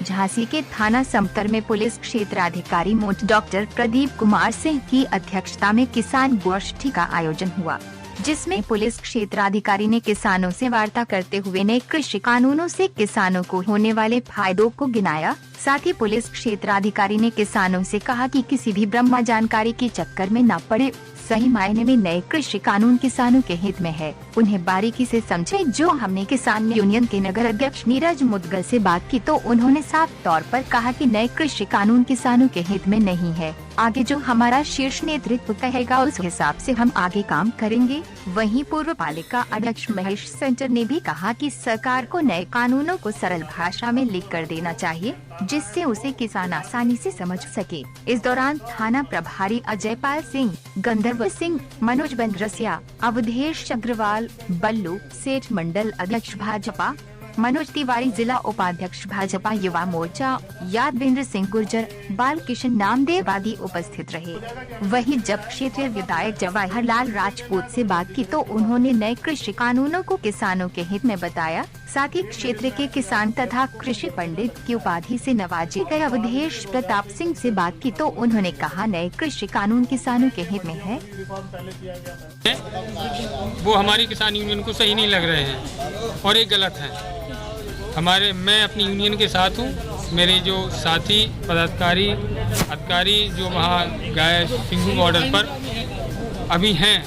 झांसी के थाना समतर में पुलिस क्षेत्राधिकारी मोट डॉक्टर प्रदीप कुमार सिंह की अध्यक्षता में किसान गोष्ठी का आयोजन हुआ, जिसमें पुलिस क्षेत्राधिकारी ने किसानों से वार्ता करते हुए नए कृषि कानूनों से किसानों को होने वाले फायदों को गिनाया। साथ ही पुलिस क्षेत्राधिकारी ने किसानों से कहा कि किसी भी ब्रह्मा जानकारी के चक्कर में न पड़े, सही मायने में नए कृषि कानून किसानों के हित में है, उन्हें बारीकी से समझे। जो हमने किसान यूनियन के नगर अध्यक्ष नीरज मुदगल से बात की तो उन्होंने साफ तौर पर कहा कि नए कृषि कानून किसानों के हित में नहीं है, आगे जो हमारा शीर्ष नेतृत्व कहेगा उस हिसाब से हम आगे काम करेंगे। वहीं पूर्व पालिका अध्यक्ष महेश सेंटर ने भी कहा कि सरकार को नए कानूनों को सरल भाषा में लिख कर देना चाहिए, जिससे उसे किसान आसानी से समझ सके। इस दौरान थाना प्रभारी अजय पाल सिंह, गंधर्व सिंह, मनोज बंद्रसिया, अवधेश अग्रवाल, बल्लू सेठ मंडल अध्यक्ष भाजपा, मनोज तिवारी जिला उपाध्यक्ष भाजपा युवा मोर्चा, यादवेंद्र सिंह गुर्जर, बाल किशन नामदेव आदि उपस्थित रहे। वहीं जब क्षेत्रीय विधायक जवाहरलाल राजपूत से बात की तो उन्होंने नए कृषि कानूनों को किसानों के हित में बताया। साथ ही क्षेत्र के किसान तथा कृषि पंडित की उपाधि से नवाजे गए अवधेश प्रताप सिंह से बात की तो उन्होंने कहा नए कृषि कानून किसानों के हित में है। वो हमारी किसान यूनियन को सही नहीं लग रहे हैं और ये गलत है। मैं अपनी यूनियन के साथ हूँ, मेरे जो साथी पदाधिकारी अधिकारी जो वहाँ गए सिंघू बॉर्डर पर अभी हैं,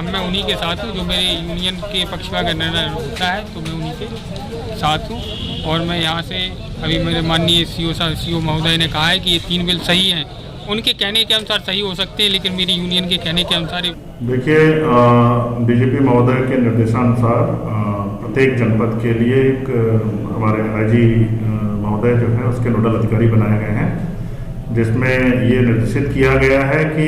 मैं उन्हीं के साथ हूँ। जो मेरे यूनियन के पक्ष में अगर निर्णय होता है तो मैं उन्हीं के साथ हूँ। और मैं यहाँ से अभी मेरे माननीय सीओ महोदय ने कहा है कि ये 3 बिल सही हैं, उनके कहने के अनुसार सही हो सकते हैं, लेकिन मेरी यूनियन के कहने के अनुसार। देखिए, डीजीपी महोदय के निर्देशानुसार प्रत्येक जनपद के लिए एक हमारे आईजी महोदय जो है उसके नोडल अधिकारी बनाए गए हैं, जिसमें ये निर्देशित किया गया है कि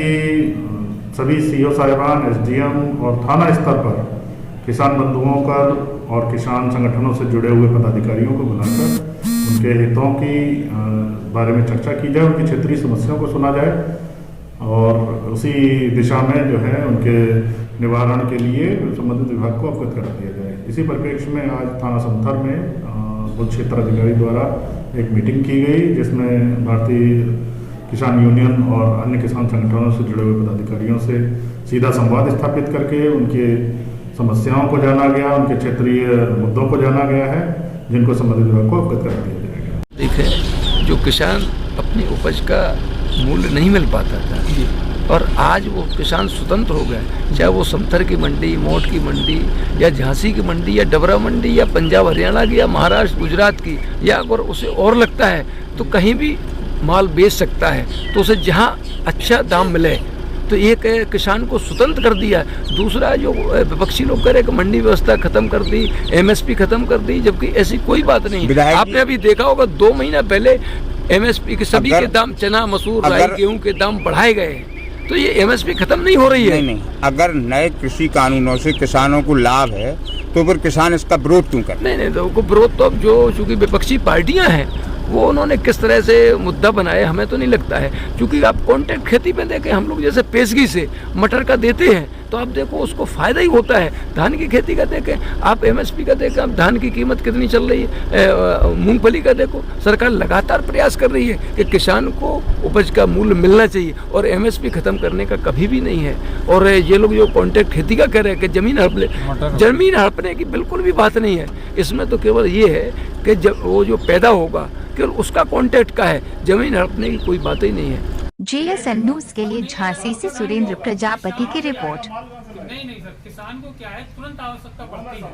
सभी सीओ साहिबान, एसडीएम और थाना स्तर पर किसान बंधुओं का और किसान संगठनों से जुड़े हुए पदाधिकारियों को बुलाकर उनके हितों की बारे में चर्चा की जाए, उनकी क्षेत्रीय समस्याओं को सुना जाए और उसी दिशा में जो है उनके निवारण के लिए संबंधित विभाग को अवगत करा दिया जाए। इसी परिप्रेक्ष्य में आज थाना समथर में उप क्षेत्र अधिकारी द्वारा एक मीटिंग की गई, जिसमें भारतीय किसान यूनियन और अन्य किसान संगठनों से जुड़े हुए पदाधिकारियों से सीधा संवाद स्थापित करके उनके समस्याओं को जाना गया, उनके क्षेत्रीय मुद्दों को जाना गया है, जिनको संबंधित विभाग को अवगत करा दिया जाएगा। देखें, जो किसान अपनी उपज का मूल्य नहीं मिल पाता था और आज वो किसान स्वतंत्र हो गए, चाहे वो समथर की मंडी, मोट की मंडी या झांसी की मंडी या डबरा मंडी या पंजाब हरियाणा की या महाराष्ट्र गुजरात की, या अगर उसे और लगता है तो कहीं भी माल बेच सकता है, तो उसे जहाँ अच्छा दाम मिले, तो एक किसान को स्वतंत्र कर दिया। दूसरा, जो विपक्षी लोग कह रहे कि मंडी व्यवस्था खत्म कर दी, एमएसपी खत्म कर दी, जबकि ऐसी कोई बात नहीं। आपने अभी देखा होगा 2 महीना पहले एमएसपी के सभी के दाम, चना, मसूर, राई, गेहूं के दाम बढ़ाए गए, तो ये एमएसपी खत्म नहीं हो रही है। नहीं, अगर नए कृषि कानूनों से किसानों को लाभ है तो फिर किसान इसका विरोध क्यों कर? नहीं, तो विरोध तो अब जो चूंकि विपक्षी पार्टियां हैं वो उन्होंने किस तरह से मुद्दा बनाया हमें तो नहीं लगता है, क्योंकि आप कॉन्ट्रैक्ट खेती पे देखें, हम लोग जैसे पेशगी से मटर का देते हैं तो आप देखो उसको फायदा ही होता है। धान की खेती का देखें, आप एमएसपी का देखें, आप धान की कीमत कितनी चल रही है, मूंगफली का देखो, सरकार लगातार प्रयास कर रही है कि किसान को उपज का मूल्य मिलना चाहिए और एमएसपी खत्म करने का कभी भी नहीं है। और ये लोग जो कॉन्ट्रैक्ट खेती का कह रहे हैं कि जमीन हड़पने की बिल्कुल भी बात नहीं है। इसमें तो केवल ये है कि जब वो जो पैदा होगा केवल उसका कॉन्ट्रैक्ट का है, जमीन हड़पने की कोई बात ही नहीं है। JSN न्यूज के लिए झांसी से सुरेंद्र प्रजापति की रिपोर्ट। नहीं सर, किसान को क्या है, तुरंत आवश्यकता पड़ती है।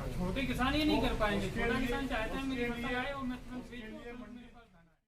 छोटे किसान ये नहीं कर पाएंगे। छोटा किसान चाहता है मेरी फसल आए और मैं तुरंत